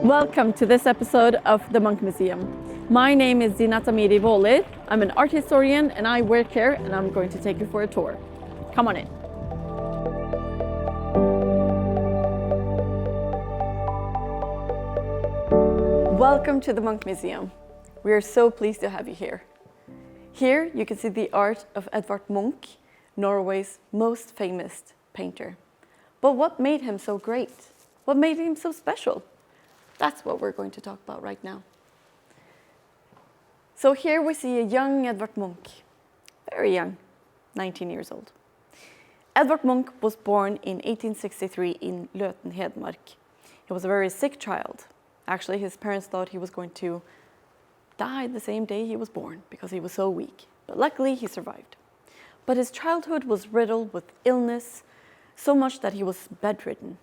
Welcome to this episode of the Munch Museum. My name is Zeenat Amiri. I'm an art historian and I work here, and I'm going to take you for a tour. Come on in. Welcome to the Munch Museum. We are so pleased to have you here. Here you can see the art of Edvard Munch, Norway's most famous painter. But what made him so great? What made him so special? That's what we're going to talk about right now. So here we see a young Edvard Munch, very young, 19 years old. Edvard Munch was born in 1863 in Løten, Hedmark. He was a very sick child. Actually, his parents thought he was going to die the same day he was born because he was so weak. But luckily, he survived. But his childhood was riddled with illness, so much that he was bedridden.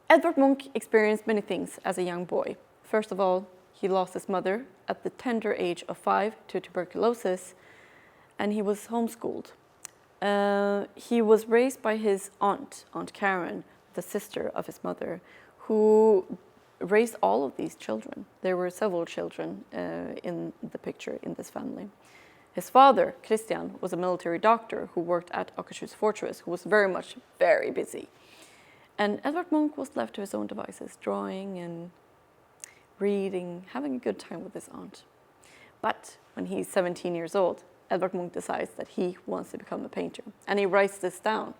Edvard Munch experienced many things as a young boy. First of all, he lost his mother at the tender age of 5 to tuberculosis, and he was homeschooled. He was raised by his aunt, Aunt Karen, the sister of his mother, who raised all of these children. There were several children in the picture in this family. His father, Christian, was a military doctor who worked at Akershus Fortress, who was very busy. And Edvard Munch was left to his own devices, drawing and reading, having a good time with his aunt. But when he's 17 years old, Edvard Munch decides that he wants to become a painter, and he writes this down.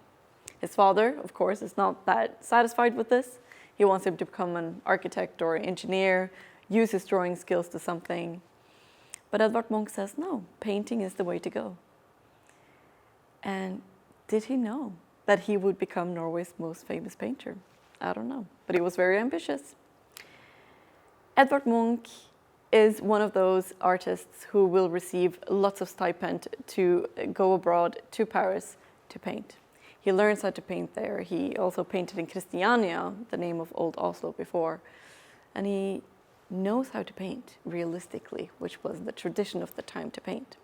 His father, of course, is not that satisfied with this. He wants him to become an architect or an engineer, use his drawing skills to something. But Edvard Munch says, no, painting is the way to go. And did he know that he would become Norway's most famous painter? I don't know, but he was very ambitious. Edvard Munch is one of those artists who will receive lots of stipend to go abroad to Paris to paint. He learns how to paint there. He also painted in Christiania, the name of old Oslo before, and he knows how to paint realistically, which was the tradition of the time to paint,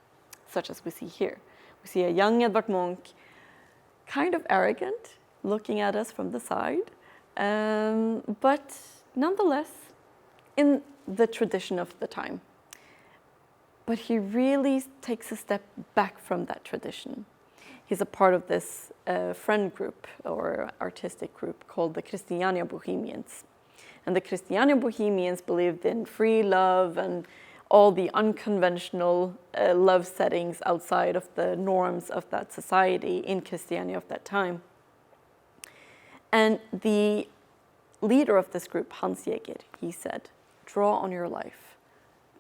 such as we see here. We see a young Edvard Munch, kind of arrogant, looking at us from the side, but nonetheless in the tradition of the time. But he really takes a step back from that tradition. He's a part of this friend group or artistic group called the Christiania Bohemians. And the Christiania Bohemians believed in free love and all the unconventional love settings outside of the norms of that society in Christiania of that time. And the leader of this group, Hans Jäger, he said, draw on your life,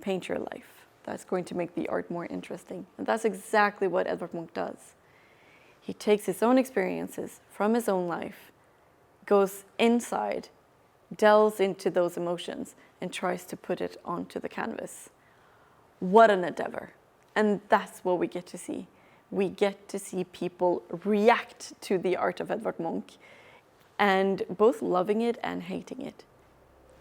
paint your life. That's going to make the art more interesting. And that's exactly what Edvard Munch does. He takes his own experiences from his own life, goes inside, delves into those emotions, and tries to put it onto the canvas. What an endeavor. And that's what we get to see. We get to see people react to the art of Edvard Munch, and both loving it and hating it.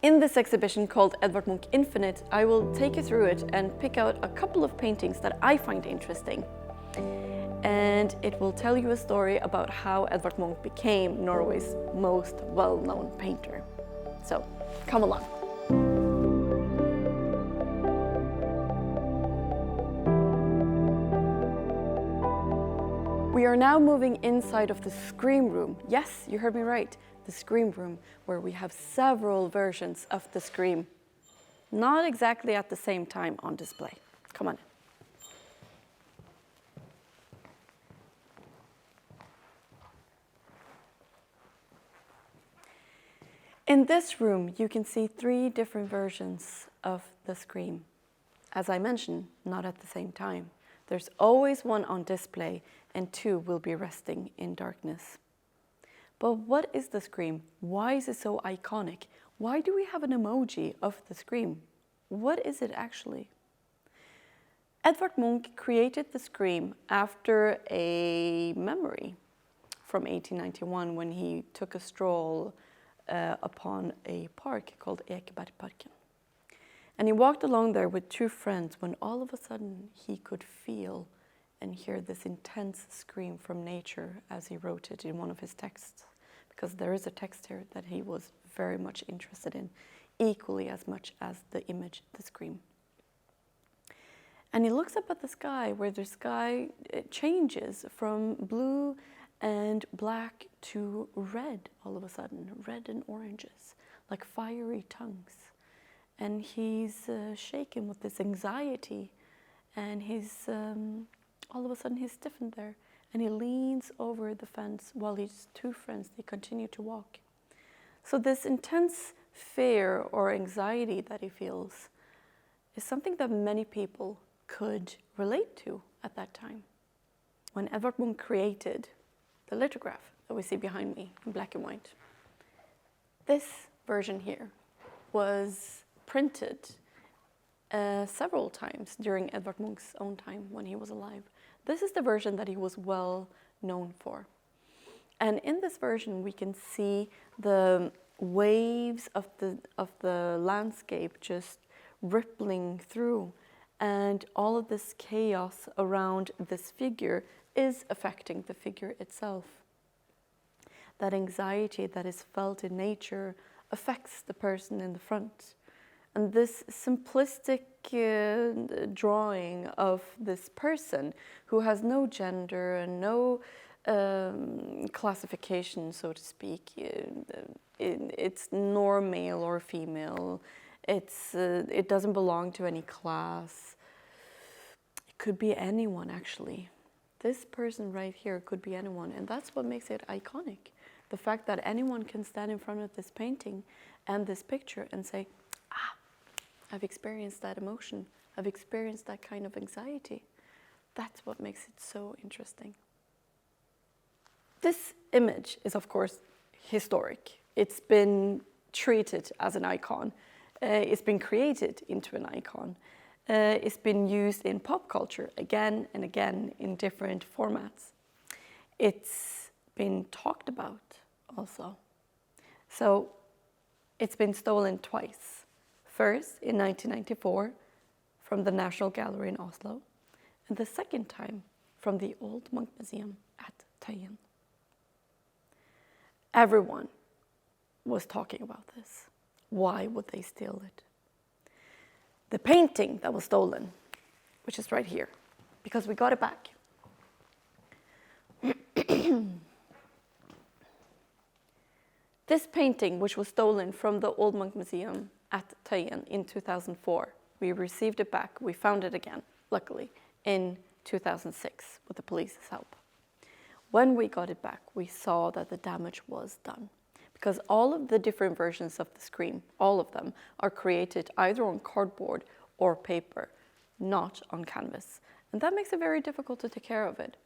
In this exhibition called Edvard Munch Infinite, I will take you through it and pick out a couple of paintings that I find interesting. And it will tell you a story about how Edvard Munch became Norway's most well-known painter. So, come along. We are now moving inside of the Scream Room. Yes, you heard me right. The Scream Room, where we have several versions of the Scream. Not exactly at the same time on display. Come on in. In this room, you can see 3 different versions of the Scream. As I mentioned, not at the same time. There's always one on display, and 2 will be resting in darkness. But what is the Scream? Why is it so iconic? Why do we have an emoji of the Scream? What is it actually? Edvard Munch created the Scream after a memory from 1891 when he took a stroll upon a park called Ekebergparken. And he walked along there with 2 friends when all of a sudden he could feel and hear this intense scream from nature as he wrote it in one of his texts. Because there is a text here that he was very much interested in equally as much as the image, the scream. And he looks up at the sky, where the sky changes from blue and black to red all of a sudden, red and oranges, like fiery tongues. And he's shaken with this anxiety, and he's all of a sudden he's stiffened there, and he leans over the fence while his two friends, they continue to walk. So this intense fear or anxiety that he feels is something that many people could relate to at that time. When Edvard Munch created the lithograph that we see behind me in black and white, this version here was printed several times during Edvard Munch's own time when he was alive. This is the version that he was well known for. And in this version, we can see the waves of the landscape just rippling through, and all of this chaos around this figure is affecting the figure itself. That anxiety that is felt in nature affects the person in the front. And this simplistic drawing of this person who has no gender and no classification, so to speak. It's nor male or female. It doesn't belong to any class. It could be anyone, actually. This person right here could be anyone, and that's what makes it iconic. The fact that anyone can stand in front of this painting and this picture and say, I've experienced that emotion. I've experienced that kind of anxiety. That's what makes it so interesting. This image is, of course, historic. It's been treated as an icon. It's been created into an icon. It's been used in pop culture again and again in different formats. It's been talked about also. So it's been stolen twice. First in 1994 from the National Gallery in Oslo, and the second time from the old Munch Museum at Tøyen. Everyone was talking about this. Why would they steal it? The painting that was stolen, which is right here, because we got it back. This painting, which was stolen from the old Munch Museum at Tøyen in 2004, we received it back. We found it again, luckily, in 2006 with the police's help. When we got it back, we saw that the damage was done, because all of the different versions of the scream, all of them, are created either on cardboard or paper, not on canvas. And that makes it very difficult to take care of it.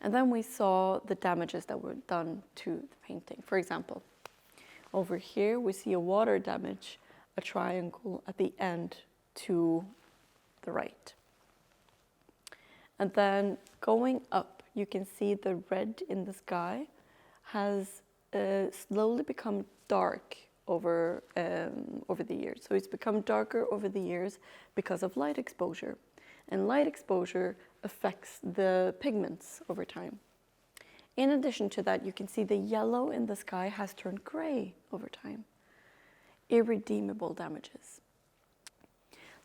And then we saw the damages that were done to the painting. For example, over here we see a water damage, a triangle at the end to the right. And then going up, you can see the red in the sky has slowly become dark over the years. So it's become darker over the years because of light exposure. And light exposure affects the pigments over time. In addition to that, you can see the yellow in the sky has turned gray over time. Irredeemable damages.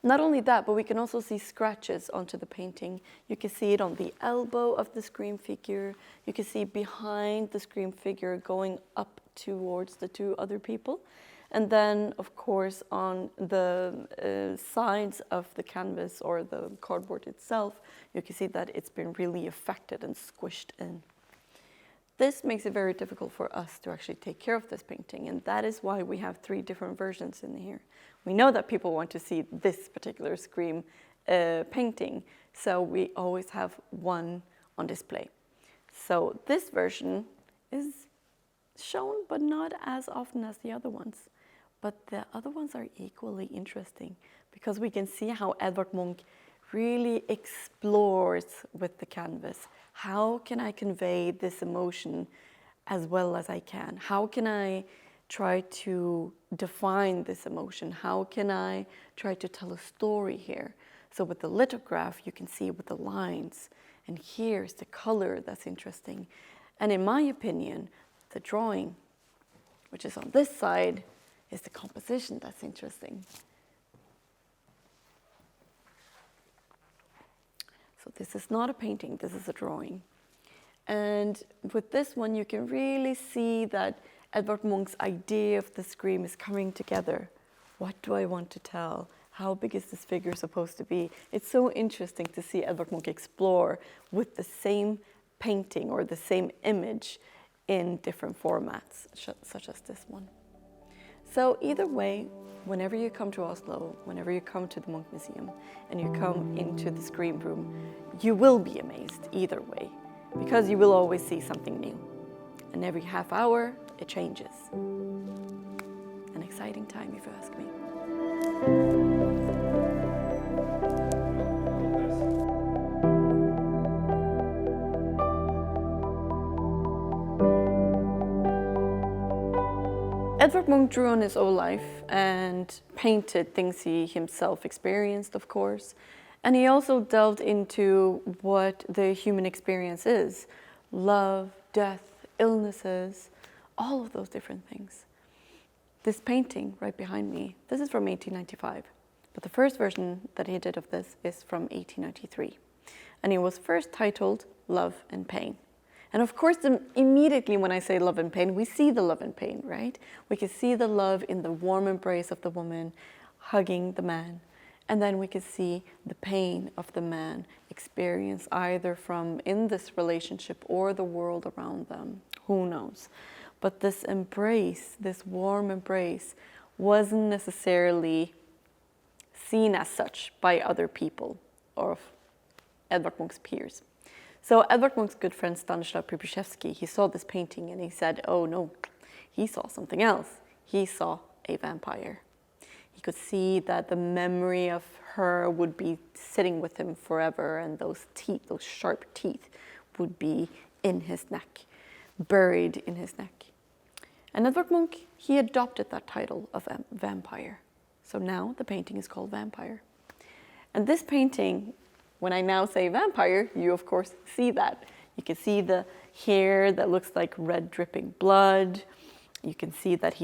Not only that, but we can also see scratches onto the painting. You can see it on the elbow of the scream figure. You can see behind the scream figure going up towards the two other people. And then, of course, on the sides of the canvas or the cardboard itself, you can see that it's been really affected and squished in. This makes it very difficult for us to actually take care of this painting, and that is why we have 3 different versions in here. We know that people want to see this particular scream painting, so we always have one on display. So this version is shown, but not as often as the other ones. But the other ones are equally interesting, because we can see how Edvard Munch really explores with the canvas. How can I convey this emotion as well as I can? How can I try to define this emotion? How can I try to tell a story here? So with the lithograph, you can see with the lines, and here's the color that's interesting. And in my opinion, the drawing, which is on this side, It's the composition that's interesting. So this is not a painting, this is a drawing. And with this one, you can really see that Edvard Munch's idea of the scream is coming together. What do I want to tell? How big is this figure supposed to be? It's so interesting to see Edvard Munch explore with the same painting or the same image in different formats, such as this one. So either way, whenever you come to Oslo, whenever you come to the Munch Museum and you come into the screen room, you will be amazed either way, because you will always see something new. And every half hour, it changes. An exciting time, if you ask me. Edvard Munch drew on his own life and painted things he himself experienced, of course. And he also delved into what the human experience is. Love, death, illnesses, all of those different things. This painting right behind me, this is from 1895. But the first version that he did of this is from 1893. And it was first titled Love and Pain. And of course, immediately when I say love and pain, we see the love and pain, right? We can see the love in the warm embrace of the woman hugging the man. And then we can see the pain of the man experience either from in this relationship or the world around them. Who knows? But this embrace, this warm embrace, wasn't necessarily seen as such by other people or Edvard Munch's peers. So Edvard Munch's good friend Stanislaw Przybyszewski, he saw this painting and he said, oh no, he saw something else. He saw a vampire. He could see that the memory of her would be sitting with him forever, and those teeth, those sharp teeth, would be in his neck, buried in his neck. And Edvard Munch, he adopted that title of vampire. So now the painting is called Vampire. And this painting, when I now say vampire, you of course see that. You can see the hair that looks like red dripping blood. You can see that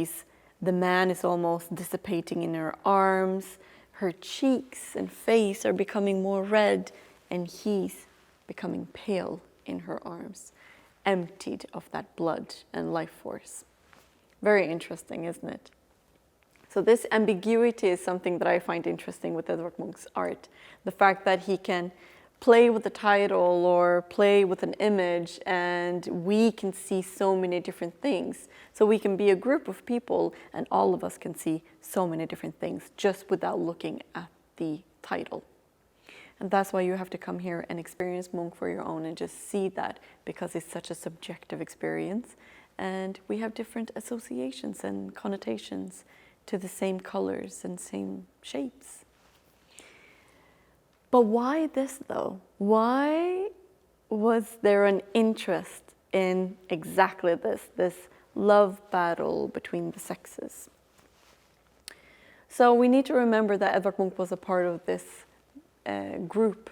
the man is almost dissipating in her arms. Her cheeks and face are becoming more red, and he's becoming pale in her arms, emptied of that blood and life force. Very interesting, isn't it? So this ambiguity is something that I find interesting with Edvard Munch's art. The fact that he can play with the title or play with an image, and we can see so many different things. So we can be a group of people and all of us can see so many different things just without looking at the title. And that's why you have to come here and experience Munch for your own and just see that, because it's such a subjective experience. And we have different associations and connotations to the same colors and same shapes. But why this though? Why was there an interest in exactly this love battle between the sexes? So we need to remember that Edvard Munch was a part of this group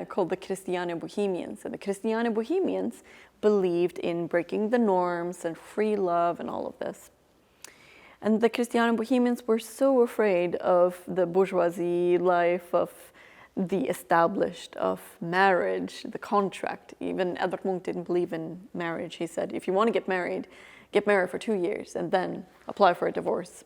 called the Christiane Bohemians. And the Christiane Bohemians believed in breaking the norms and free love and all of this. And the Christiane Bohemians were so afraid of the bourgeoisie life, of the established, of marriage, the contract. Even Edvard Munch didn't believe in marriage. He said, if you want to get married for 2 years and then apply for a divorce.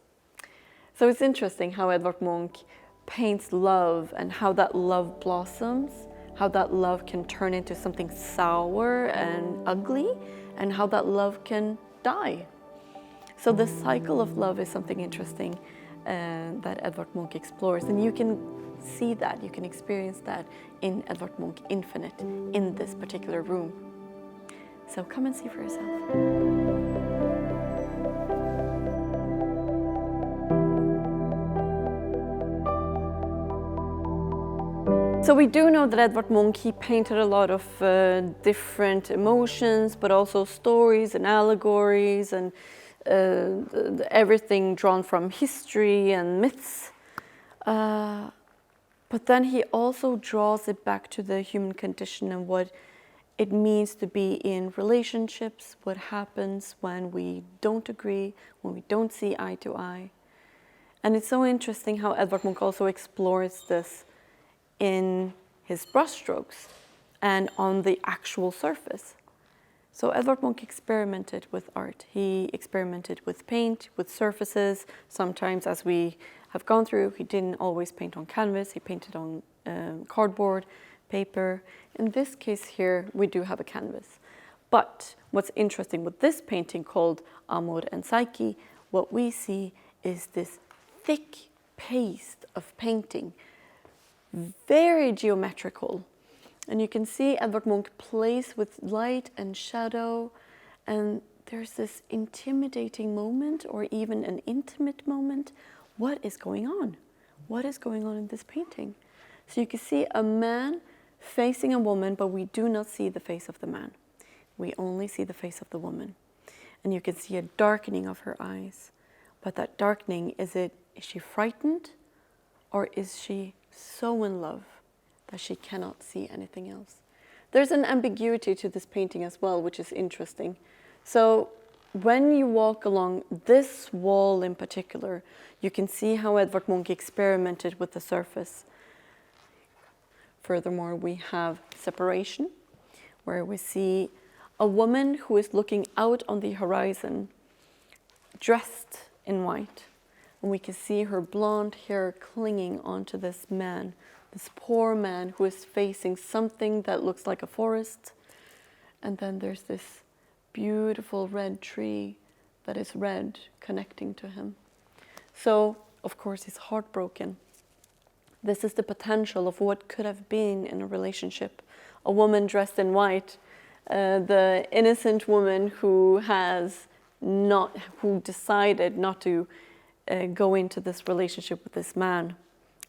So it's interesting how Edvard Munch paints love and how that love blossoms, how that love can turn into something sour and ugly, and how that love can die. So the cycle of love is something interesting that Edvard Munch explores, and you can see that, you can experience that in Edvard Munch Infinite in this particular room. So come and see for yourself. So we do know that Edvard Munch, he painted a lot of different emotions, but also stories and allegories and everything drawn from history and myths. But then he also draws it back to the human condition and what it means to be in relationships, what happens when we don't agree, when we don't see eye to eye. And it's so interesting how Edvard Munch also explores this in his brushstrokes and on the actual surface. So Edvard Munch experimented with art. He experimented with paint, with surfaces. Sometimes, as we have gone through, he didn't always paint on canvas. He painted on cardboard, paper. In this case here, we do have a canvas. But what's interesting with this painting called Amor and Psyche, what we see is this thick paste of painting, very geometrical. And you can see Edvard Munch plays with light and shadow, and there's this intimidating moment or even an intimate moment. What is going on? What is going on in this painting? So you can see a man facing a woman, but we do not see the face of the man. We only see the face of the woman. And you can see a darkening of her eyes. But that darkening, is she frightened, or is she so in love that she cannot see anything else? There's an ambiguity to this painting as well, which is interesting. So when you walk along this wall in particular, you can see how Edvard Munch experimented with the surface. Furthermore, we have separation, where we see a woman who is looking out on the horizon, dressed in white. And we can see her blonde hair clinging onto this man, this poor man who is facing something that looks like a forest. And then there's this beautiful red tree that is red connecting to him. So, of course, he's heartbroken. This is the potential of what could have been in a relationship. A woman dressed in white, the innocent woman who decided not to go into this relationship with this man,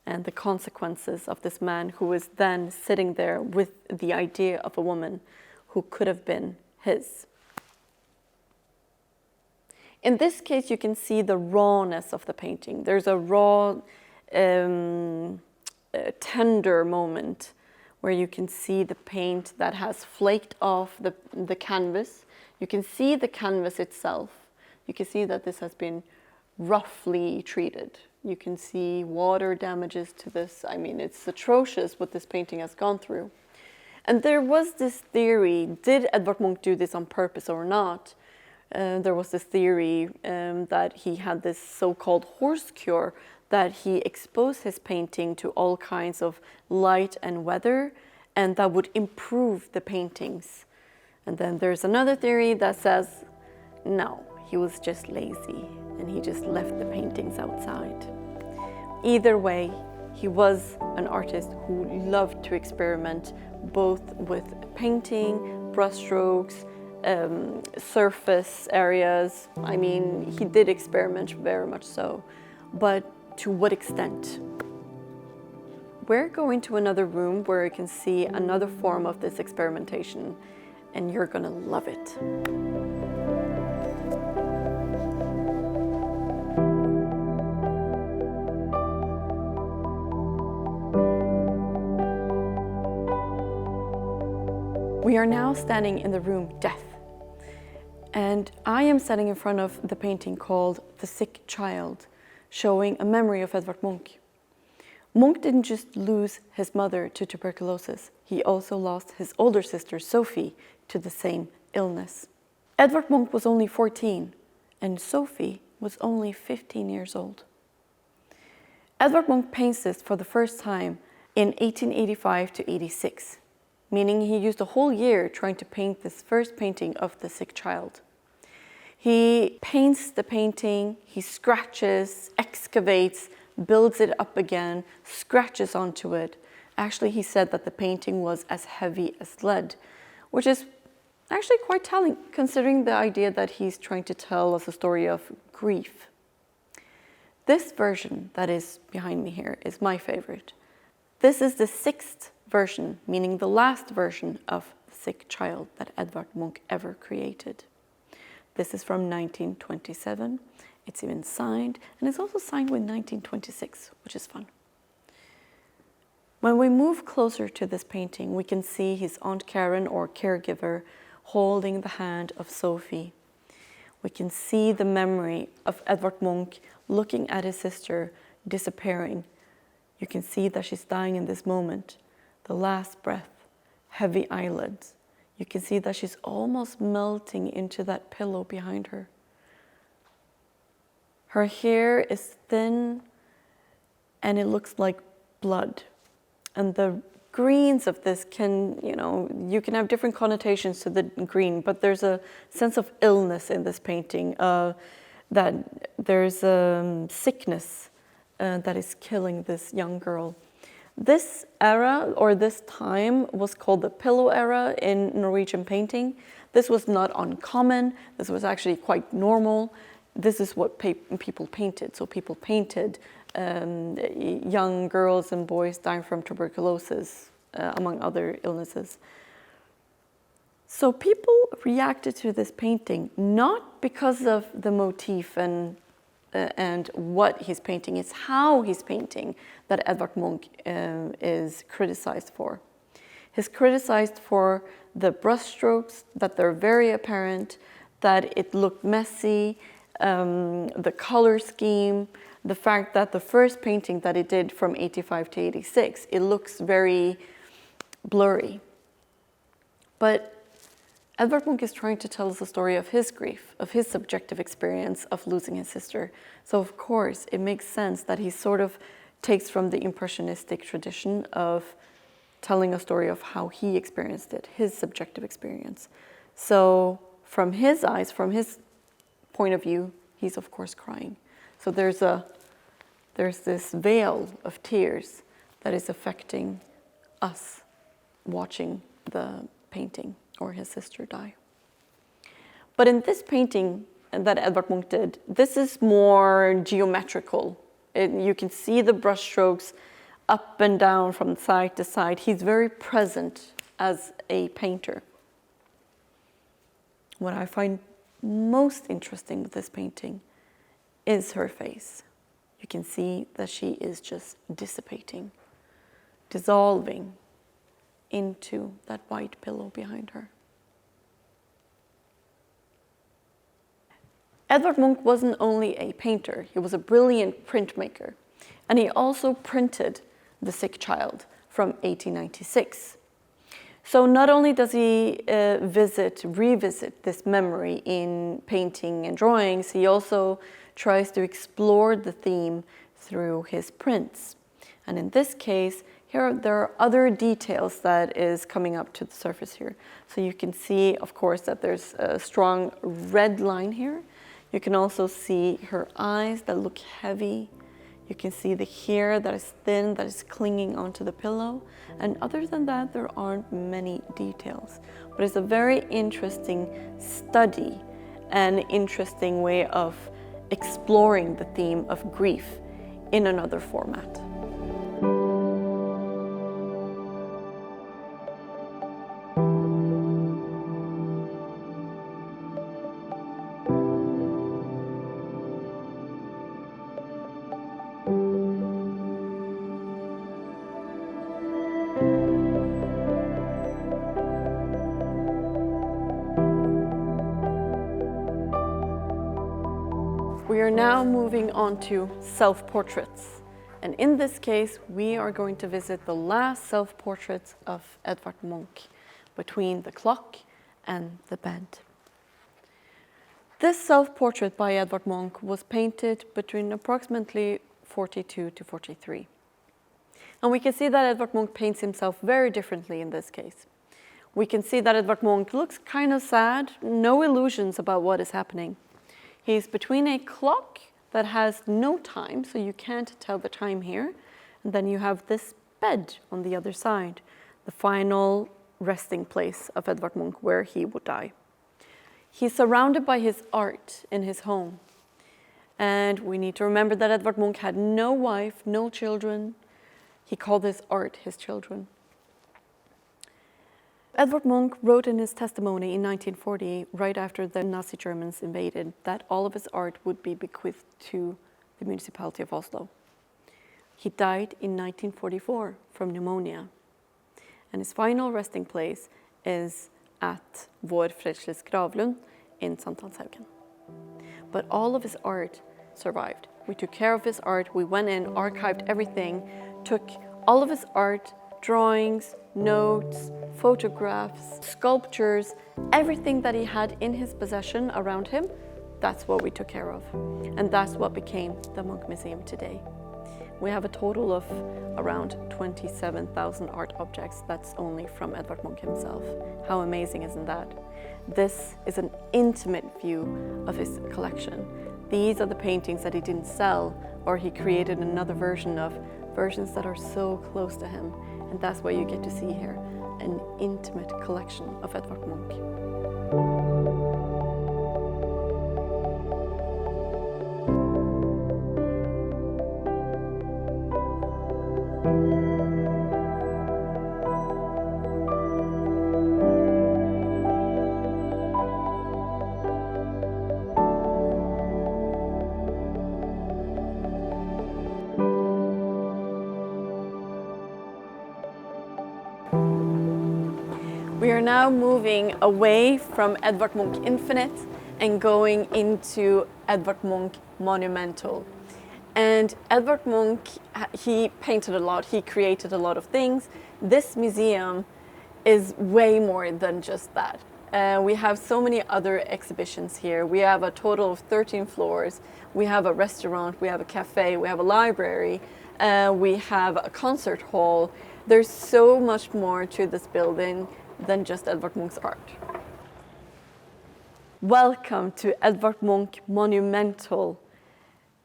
and the consequences of this man who was then sitting there with the idea of a woman who could have been his. In this case, you can see the rawness of the painting. There's a raw, tender moment where you can see the paint that has flaked off the canvas. You can see the canvas itself. You can see that this has been roughly treated. You can see water damages to this. I mean, it's atrocious what this painting has gone through. And there was this theory, did Edvard Munch do this on purpose or not? There was this theory that he had this so-called horse cure, that he exposed his painting to all kinds of light and weather, and that would improve the paintings. And then there's another theory that says, no, he was just lazy and he just left the paintings outside. Either way, he was an artist who loved to experiment both with painting, brushstrokes, surface areas. I mean, he did experiment very much so, but to what extent? We're going to another room where you can see another form of this experimentation, and you're gonna love it. We are now standing in the room Death, and I am standing in front of the painting called The Sick Child, showing a memory of Edvard Munch. Munch didn't just lose his mother to tuberculosis, he also lost his older sister Sophie to the same illness. Edvard Munch was only 14 and Sophie was only 15 years old. Edvard Munch paints this for the first time in 1885 to 86, meaning he used a whole year trying to paint this first painting of the sick child. He paints the painting, he scratches, excavates, builds it up again, scratches onto it. Actually, he said that the painting was as heavy as lead, which is actually quite telling, considering the idea that he's trying to tell us a story of grief. This version that is behind me here is my favorite. This is the 6th version, meaning the last version of The Sick Child that Edvard Munch ever created. This is from 1927. It's even signed, and it's also signed with 1926, which is fun. When we move closer to this painting, we can see his Aunt Karen, or caregiver, holding the hand of Sophie. we can see the memory of Edvard Munch looking at his sister disappearing. You can see that she's dying in this moment. The last breath, heavy eyelids. You can see that she's almost melting into that pillow behind her. Her hair is thin and it looks like blood. And the greens of this can, you can have different connotations to the green, but there's a sense of illness in this painting, that there's a sickness that is killing this young girl. This era, or this time, was called the pillow era in Norwegian painting. This was not uncommon. This was actually quite normal. This is what people painted. So people painted young girls and boys dying from tuberculosis, among other illnesses. So people reacted to this painting not because of the motif and what he's painting, it's how he's painting that Edvard Munch is criticized for. He's criticized for the brushstrokes, that they're very apparent, that it looked messy, the color scheme, the fact that the first painting that he did from 85 to 86, it looks very blurry. But Edvard Munch is trying to tell us a story of his grief, of his subjective experience of losing his sister. So of course, it makes sense that he sort of takes from the impressionistic tradition of telling a story of how he experienced it, his subjective experience. So from his eyes, from his point of view, he's of course crying. So there's this veil of tears that is affecting us watching the painting or his sister die. But in this painting that Edvard Munch did, this is more geometrical. You can see the brushstrokes up and down from side to side. He's very present as a painter. What I find most interesting with this painting is her face. You can see that she is just dissipating, dissolving into that white pillow behind her. Edvard Munch wasn't only a painter, he was a brilliant printmaker. And he also printed The Sick Child from 1896. So not only does he revisit this memory in painting and drawings, he also tries to explore the theme through his prints. And in this case, there are other details that is coming up to the surface here. So you can see, of course, that there's a strong red line here. You can also see her eyes that look heavy. You can see the hair that is thin, that is clinging onto the pillow. And other than that, there aren't many details. But it's a very interesting study, an interesting way of exploring the theme of grief in another format. We are now moving on to self-portraits. And in this case, we are going to visit the last self-portraits of Edvard Munch, between the clock and the bed. This self-portrait by Edvard Munch was painted between approximately 42 to 43. And we can see that Edvard Munch paints himself very differently in this case. We can see that Edvard Munch looks kind of sad, no illusions about what is happening. He's between a clock that has no time, so you can't tell the time here. And then you have this bed on the other side, the final resting place of Edvard Munch, where he would die. He's surrounded by his art in his home. And we need to remember that Edvard Munch had no wife, no children. He called his art his children. Edvard Munch wrote in his testimony in 1940, right after the Nazi Germans invaded, that all of his art would be bequeathed to the municipality of Oslo. He died in 1944 from pneumonia, and his final resting place is at Vår Frelses gravlund in Sankthanshaugen. but all of his art survived. We took care of his art, we went in, archived everything, took all of his art, drawings, notes, photographs, sculptures, everything that he had in his possession around him, that's what we took care of. And that's what became the Munch Museum today. We have a total of around 27,000 art objects. That's only from Edvard Munch himself. How amazing isn't that? This is an intimate view of his collection. These are the paintings that he didn't sell, or he created another version of, versions that are so close to him. And that's what you get to see here, an intimate collection of Edvard Munch. We are now moving away from Edvard Munch Infinite and going into Edvard Munch Monumental. And Edvard Munch, he painted a lot, he created a lot of things. This museum is way more than just that. We have so many other exhibitions here. We have a total of 13 floors. We have a restaurant, we have a cafe, we have a library, we have a concert hall. There's so much more to this building than just Edvard Munch's art. Welcome to Edvard Munch Monumental.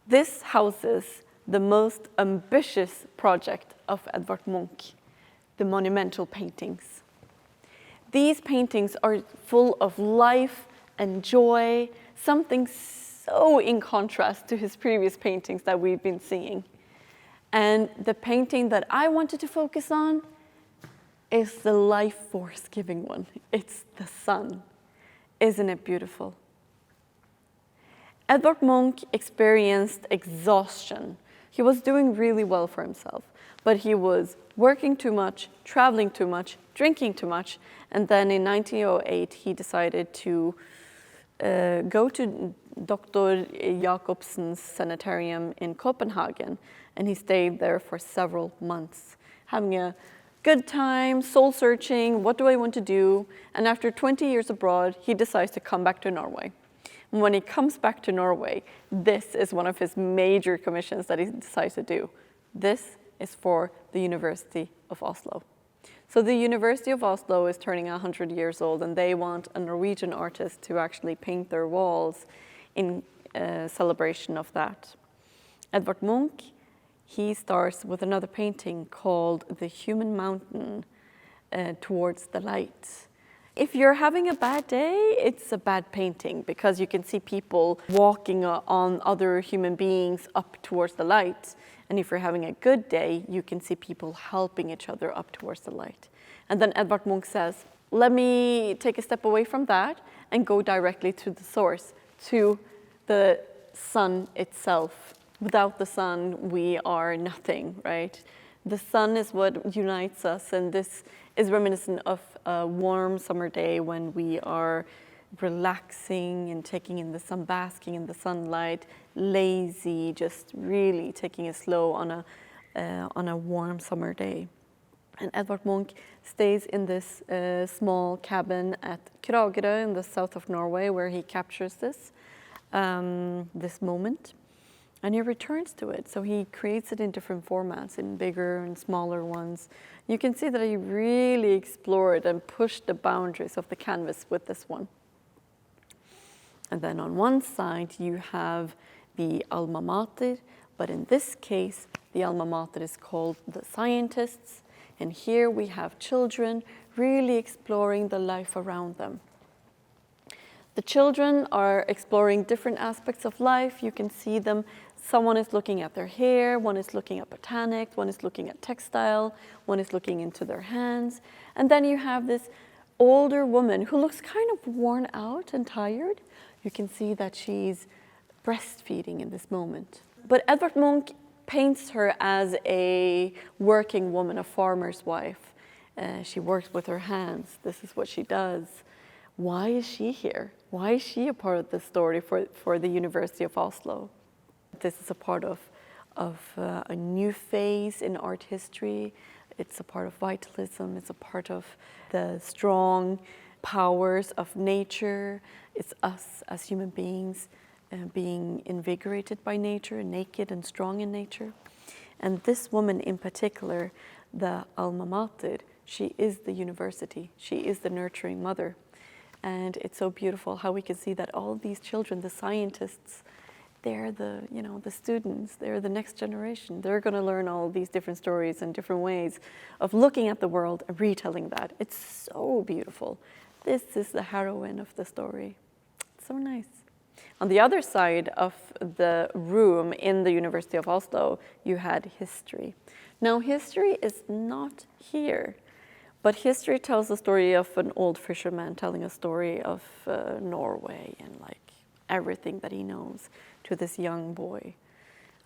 This houses the most ambitious project of Edvard Munch, the monumental paintings. These paintings are full of life and joy, something so in contrast to his previous paintings that we've been seeing. And the painting that I wanted to focus on is the life force giving one. It's the sun. Isn't it beautiful? Edvard Munch experienced exhaustion. He was doing really well for himself, but he was working too much, traveling too much, drinking too much, and then in 1908 he decided to go to Dr. Jacobsen's sanitarium in Copenhagen, and he stayed there for several months, having a good time, soul searching, what do I want to do? And after 20 years abroad, he decides to come back to Norway. And when he comes back to Norway, this is one of his major commissions that he decides to do. This is for the University of Oslo. So the University of Oslo is turning 100 years old, and they want a Norwegian artist to actually paint their walls in celebration of that. Edvard Munch, he starts with another painting called The Human Mountain Towards the Light. If you're having a bad day, it's a bad painting because you can see people walking on other human beings up towards the light. And if you're having a good day, you can see people helping each other up towards the light. And then Edvard Munch says, let me take a step away from that and go directly to the source, to the sun itself. Without the sun, we are nothing, right? The sun is what unites us, and this is reminiscent of a warm summer day when we are relaxing and taking in the sun, basking in the sunlight, lazy, just really taking it slow on a warm summer day. And Edvard Munch stays in this small cabin at Kragerø in the south of Norway, where he captures this moment. And he returns to it, so he creates it in different formats, in bigger and smaller ones. You can see that he really explored and pushed the boundaries of the canvas with this one. And then on one side you have the alma mater, but in this case the alma mater is called the scientists. And here we have children really exploring the life around them. The children are exploring different aspects of life. You can see them. Someone is looking at their hair, one is looking at botanics, one is looking at textile, one is looking into their hands. And then you have this older woman who looks kind of worn out and tired. You can see that she's breastfeeding in this moment. But Edvard Munch paints her as a working woman, a farmer's wife. She works with her hands. This is what she does. why is she here? Why is she a part of the story for the University of Oslo? This is a part of a new phase in art history. It's a part of vitalism. It's a part of the strong powers of nature. It's us as human beings being invigorated by nature, naked and strong in nature. And this woman in particular, the alma mater, she is the university. She is the nurturing mother. And it's so beautiful how we can see that all of these children, the scientists, they're the, the students, they're the next generation. They're going to learn all these different stories and different ways of looking at the world and retelling that. It's so beautiful. This is the heroine of the story. It's so nice. On the other side of the room in the University of Oslo, you had history. Now, history is not here, but history tells the story of an old fisherman telling a story of Norway and like everything that he knows to this young boy.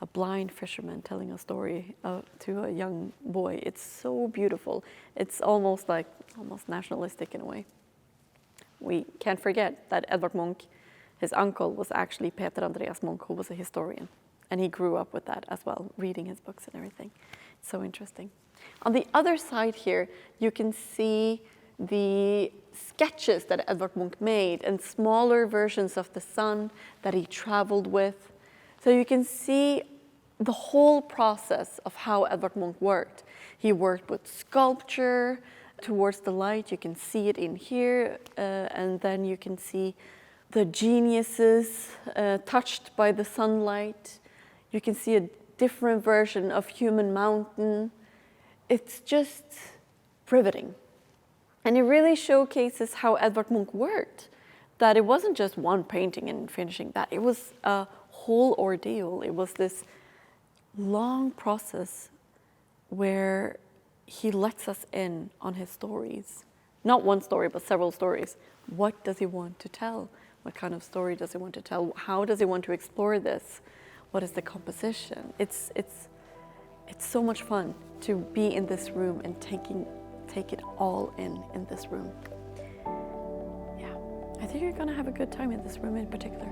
A blind fisherman telling a story to a young boy. It's so beautiful. It's almost nationalistic in a way. We can't forget that Edvard Munch, his uncle, was actually Peter Andreas Munch, who was a historian. And he grew up with that as well, reading his books and everything. It's so interesting. On the other side here, you can see the sketches that Edvard Munch made and smaller versions of the sun that he traveled with. So you can see the whole process of how Edvard Munch worked. He worked with sculpture towards the light. You can see it in here, and then you can see the geniuses touched by the sunlight. You can see a different version of Human Mountain. It's just riveting. And it really showcases how Edvard Munch worked, that it wasn't just one painting and finishing that. It was a whole ordeal. It was this long process where he lets us in on his stories. Not one story, but several stories. What does he want to tell? What kind of story does he want to tell? How does he want to explore this? What is the composition? It's so much fun to be in this room and take it all in this room. Yeah, I think you're gonna have a good time in this room in particular.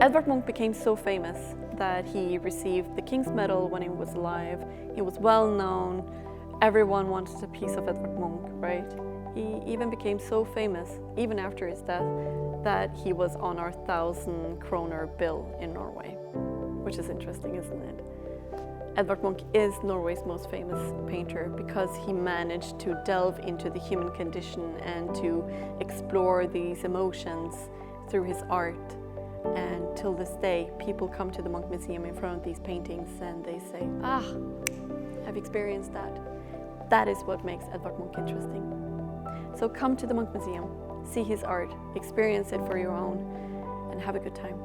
Edvard Munch became so famous that he received the King's Medal when he was alive. He was well known. Everyone wanted a piece of Edvard Munch, right? He even became so famous, even after his death, that he was on our 1,000 kroner bill in Norway, which is interesting, isn't it? Edvard Munch is Norway's most famous painter because he managed to delve into the human condition and to explore these emotions through his art. And till this day, people come to the Munch Museum in front of these paintings and they say, I've experienced that. That is what makes Edvard Munch interesting. So come to the Munch Museum, see his art, experience it for your own, and have a good time.